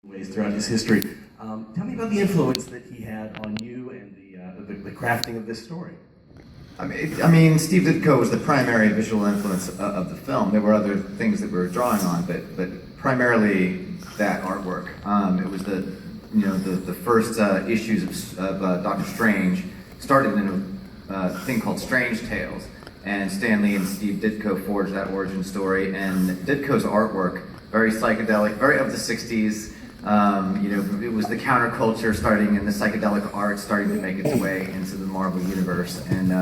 ways throughout his history. Tell me about the influence that he had on you and the crafting of this story. I mean, Steve Ditko was the primary visual influence of the film. There were other things that we were drawing on, but primarily that artwork. It was the first issues of Doctor Strange started in a thing called Strange Tales, and Stan Lee and Steve Ditko forged that origin story. And Ditko's artwork, very psychedelic, very of the '60s. It was the counterculture starting in the psychedelic art starting to make its way into the Marvel universe, and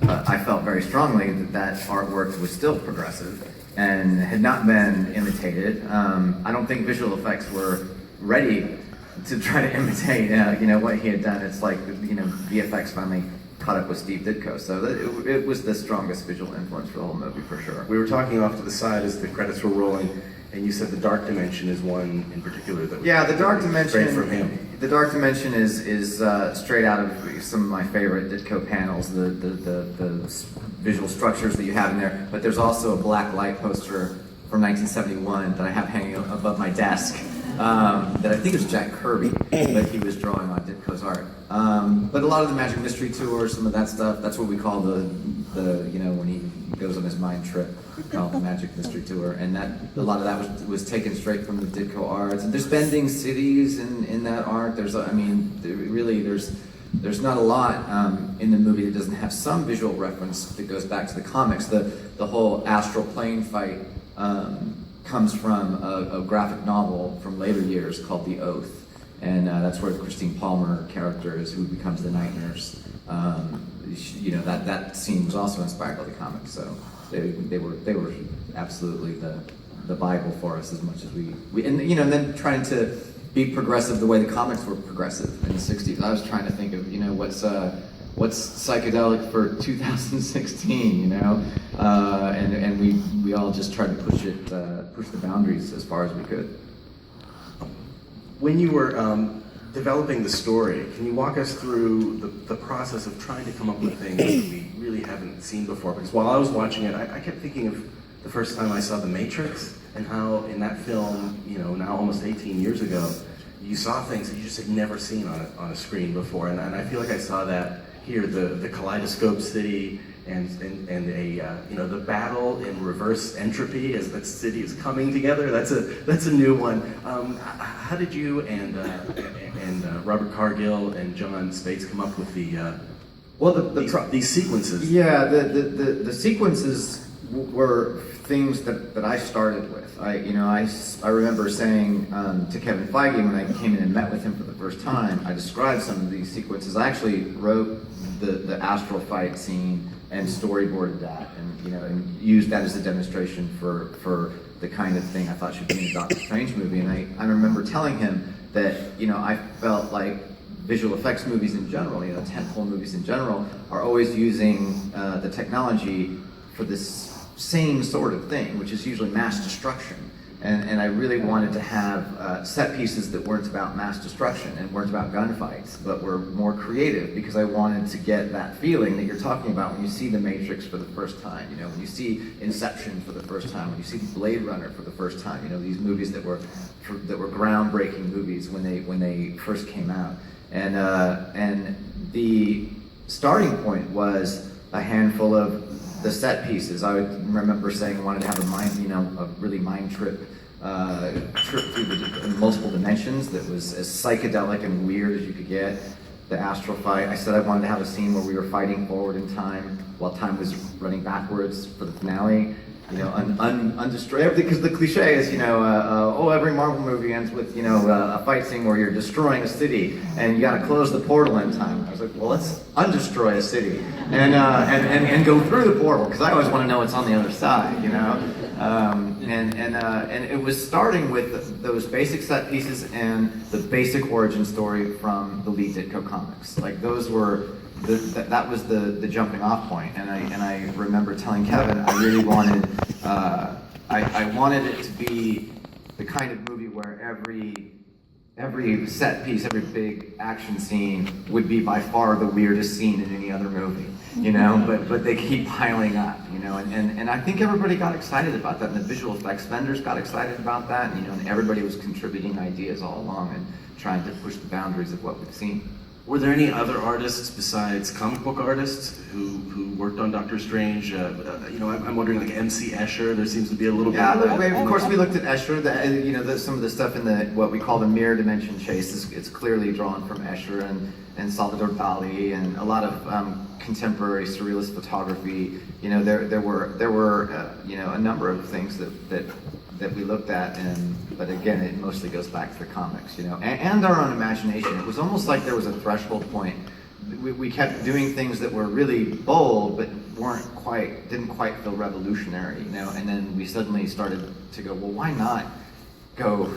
I felt very strongly that artwork was still progressive and had not been imitated. I don't think visual effects were ready to try to imitate what he had done. It's like VFX finally caught up with Steve Ditko, so it was the strongest visual influence for the whole movie for sure. We were talking off to the side as the credits were rolling, and you said the Dark Dimension is one in particular that was the Dark Dimension. Straight from him. The Dark Dimension is straight out of some of my favorite Ditko panels. The visual structures that you have in there, but there's also a black light poster from 1971 that I have hanging above my desk. That I think is Jack Kirby that he was drawing on Ditko's art. But a lot of the Magic Mystery Tour, some of that stuff, that's what we call the when he goes on his mind trip, called the Magic Mystery Tour, and a lot of that was taken straight from the Ditko arts. And there's bending cities in that art. There's not a lot in the movie that doesn't have some visual reference that goes back to the comics. The whole astral plane fight comes from a graphic novel from later years called The Oath, and that's where the Christine Palmer character is, who becomes the night nurse. That scene was also inspired by the comics, so they were absolutely the Bible for us as much as we and then trying to be progressive the way the comics were progressive in the '60s. I was trying to think of what's psychedelic for 2016, and we all just tried to push the boundaries as far as we could. When you were developing the story, can you walk us through the process of trying to come up with things that we really haven't seen before? Because while I was watching it, I kept thinking of the first time I saw The Matrix, and how in that film, now almost 18 years ago, you saw things that you just had never seen on a screen before, and I feel like I saw that here, the kaleidoscope city, and the battle in reverse entropy as that city is coming together. That's a new one. How did you and Robert Cargill and John Spates come up with these sequences? Yeah, the sequences were things that I started with. I remember saying to Kevin Feige when I came in and met with him for the first time, I described some of these sequences. I actually wrote the astral fight scene and storyboarded that, and used that as a demonstration for the kind of thing I thought should be in a Doctor Strange movie. And I remember telling him that I felt like visual effects movies in general, tentpole movies in general, are always using the technology for this same sort of thing, which is usually mass destruction. And I really wanted to have set pieces that weren't about mass destruction and weren't about gunfights, but were more creative, because I wanted to get that feeling that you're talking about when you see The Matrix for the first time, when you see Inception for the first time, when you see Blade Runner for the first time, these movies that were groundbreaking movies when they first came out. And the starting point was a handful of the set pieces. I would remember saying I wanted to have a really mind trip through the multiple dimensions that was as psychedelic and weird as you could get. The astral fight. I said I wanted to have a scene where we were fighting forward in time while time was running backwards for the finale. Undestroyed, because the cliche is, every Marvel movie ends with, a fight scene where you're destroying a city and you got to close the portal in time. I was like, well, let's undestroy a city and go through the portal, because I always want to know what's on the other side, And it was starting with those basic set pieces and the basic origin story from the Lee Ditko comics. Like those were. That was the jumping off point, and I remember telling Kevin I really wanted I wanted it to be the kind of movie where every every set piece, every big action scene would be by far the weirdest scene in any other movie, you know, but they keep piling up, you know, and I think everybody got excited about that, and the visual effects vendors got excited about that, you know, and everybody was contributing ideas all along and trying to push the boundaries of what we've seen. Were there any other artists besides comic book artists who worked on Doctor Strange? You know, I'm wondering, like MC Escher. There seems to be a little bit. Yeah, of that. of course we looked at Escher. You know, some of the stuff in the what we call the mirror dimension chase it's clearly drawn from Escher and Salvador Dali and a lot of contemporary surrealist photography. You know, there were you know, a number of things that we looked at, but again, it mostly goes back to the comics, you know, and our own imagination. It was almost like there was a threshold point. We kept doing things that were really bold, but didn't quite feel revolutionary, you know, and then we suddenly started to go, well, why not go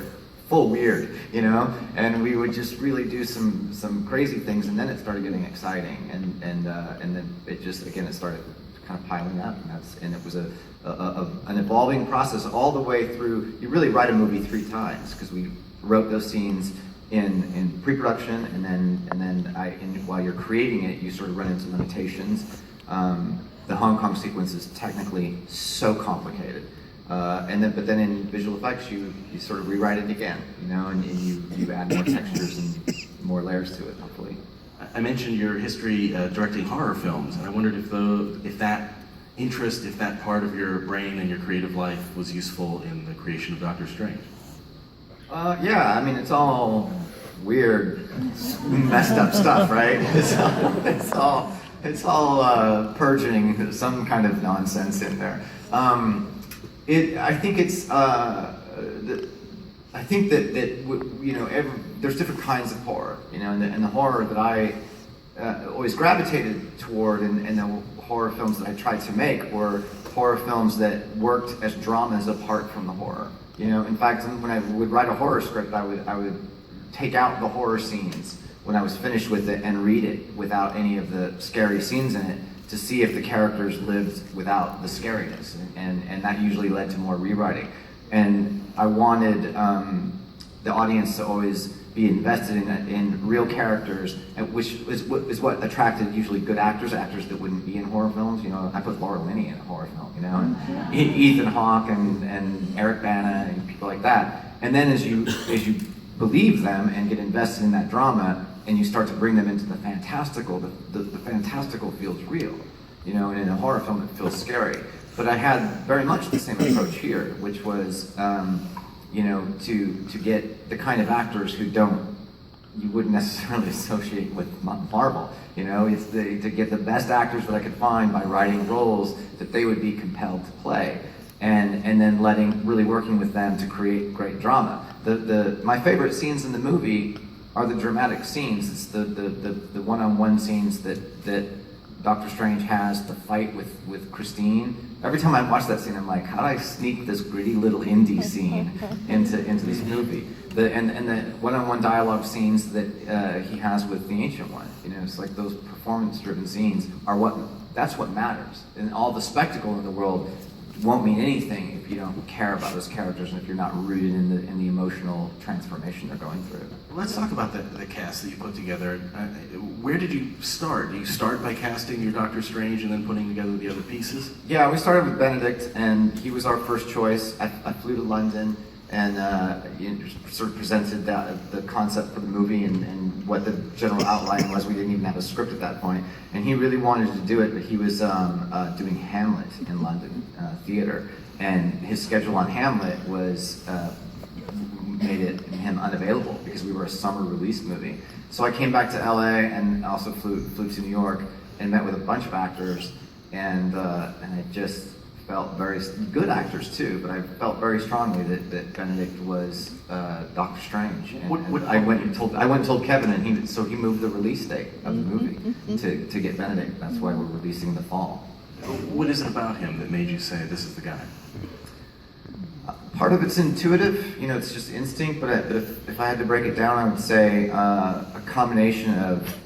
full weird, you know, and we would just really do some crazy things, and then it started getting exciting, and then it just, again, it started kind of piling up, and it was an evolving process all the way through. You really write a movie 3 times, because we wrote those scenes in pre-production, and then while you're creating it, you sort of run into limitations. The Hong Kong sequence is technically so complicated, but then in visual effects, you sort of rewrite it again, you know, and you add more textures and more layers to it, hopefully. I mentioned your history directing horror films, and I wondered if that interest, if that part of your brain and your creative life was useful in the creation of Doctor Strange. Yeah, I mean, it's all weird, messed up stuff, right? It's all purging some kind of nonsense in there. I think that you know, there's different kinds of horror, you know, and the horror that I always gravitated toward, and the horror films that I tried to make were horror films that worked as dramas apart from the horror. You know, in fact, when I would write a horror script, I would take out the horror scenes when I was finished with it and read it without any of the scary scenes in it to see if the characters lived without the scariness, and that usually led to more rewriting. And I wanted the audience to always be invested in real characters, which is what attracted usually good actors that wouldn't be in horror films. You know, I put Laura Linney in a horror film, you know, and Ethan Hawke and Eric Bana and people like that. And then as you believe them and get invested in that drama, and you start to bring them into the fantastical, the fantastical feels real, you know, and in a horror film it feels scary. But I had very much the same approach here, which was, you know, to get the kind of actors who you wouldn't necessarily associate with Marvel, you know, it's to get the best actors that I could find by writing roles that they would be compelled to play, and then really working with them to create great drama. My favorite scenes in the movie are the dramatic scenes. It's the one-on-one scenes that Doctor Strange has to fight with Christine. Every time I watch that scene, I'm like, how do I sneak this gritty little indie scene into this movie? And the one-on-one dialogue scenes that he has with the Ancient One. You know, it's like those performance-driven scenes that's what matters. And all the spectacle in the world won't mean anything if you don't care about those characters and if you're not rooted in the emotional transformation they're going through. Well, let's talk about the cast that you put together. Where did you start? Do you start by casting your Doctor Strange and then putting together the other pieces? Yeah, we started with Benedict, and he was our first choice. I flew to London and sort of presented the concept for the movie and what the general outline was. We didn't even have a script at that point, and he really wanted to do it, but he was doing Hamlet in London theater, and his schedule on Hamlet made him unavailable because we were a summer release movie. So I came back to LA and also flew to New York and met with a bunch of actors, and I just felt very good actors too, but I felt very strongly that Benedict was Doctor Strange. And I went and told Kevin, and he moved the release date of the movie to get Benedict. That's why we're releasing in the fall. What is it about him that made you say this is the guy? Part of it's intuitive, you know, it's just instinct, but if I had to break it down, I would say a combination of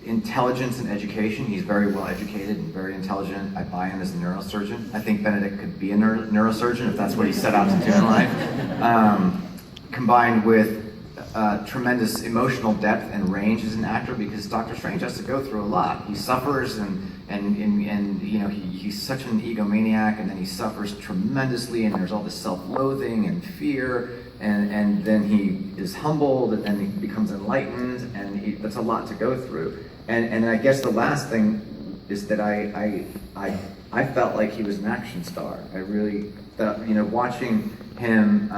intelligence and education. He's very well educated and very intelligent. I buy him as a neurosurgeon. I think Benedict could be a neurosurgeon if that's what he set out to do in life. Combined with tremendous emotional depth and range as an actor, because Doctor Strange has to go through a lot. He suffers and you know, he's such an egomaniac, and then he suffers tremendously, and there's all this self-loathing and fear, and then he is humbled, and then he becomes enlightened, and that's a lot to go through. And I guess the last thing is that I felt like he was an action star. I really thought, you know, watching him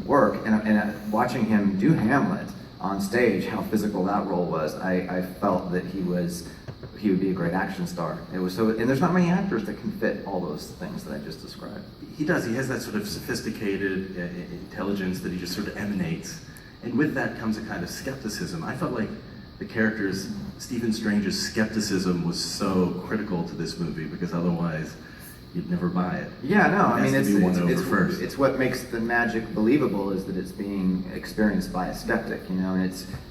work and watching him do Hamlet on stage, how physical that role was, I felt that he would be a great action star. It was so, and there's not many actors that can fit all those things that I just described. He does. He has that sort of sophisticated intelligence that he just sort of emanates, and with that comes a kind of skepticism. I felt like the character's, Stephen Strange's skepticism was so critical to this movie, because otherwise you'd never buy it. Yeah, no, I mean, it's what makes the magic believable, is that it's being experienced by a skeptic, you know, and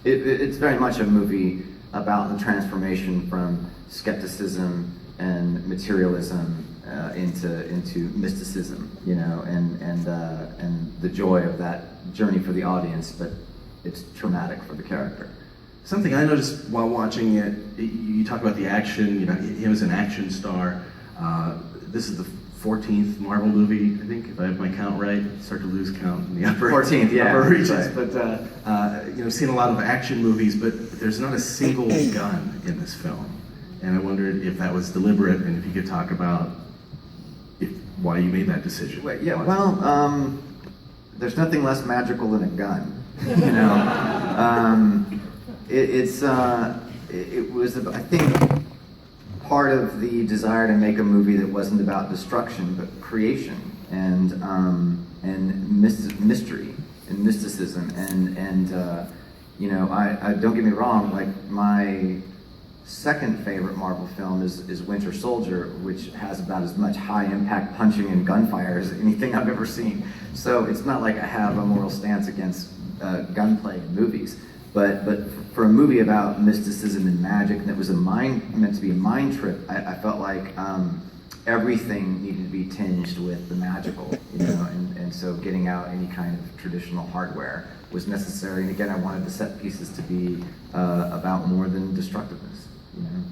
it's very much a movie about the transformation from skepticism and materialism into mysticism, you know, and the joy of that journey for the audience, but it's traumatic for the character. Something I noticed while watching it, you talk about the action, you know, him as an action star. This is the 14th Marvel movie, I think, if I have my count right. Start to lose count in the upper 14th, yeah, upper reaches. right. But you know, I've seen a lot of action movies, but there's not a single gun in this film. And I wondered if that was deliberate, and if you could talk about why you made that decision. Well, there's nothing less magical than a gun, you know. It was, I think, part of the desire to make a movie that wasn't about destruction, but creation and mystery and mysticism. And you know, I don't get me wrong, like, my second favorite Marvel film is Winter Soldier, which has about as much high impact punching and gunfire as anything I've ever seen. So it's not like I have a moral stance against gunplay in movies. But for a movie about mysticism and magic that was meant to be a mind trip, I felt like everything needed to be tinged with the magical, you know, and so getting out any kind of traditional hardware was necessary. And again, I wanted the set pieces to be about more than destructiveness, you know.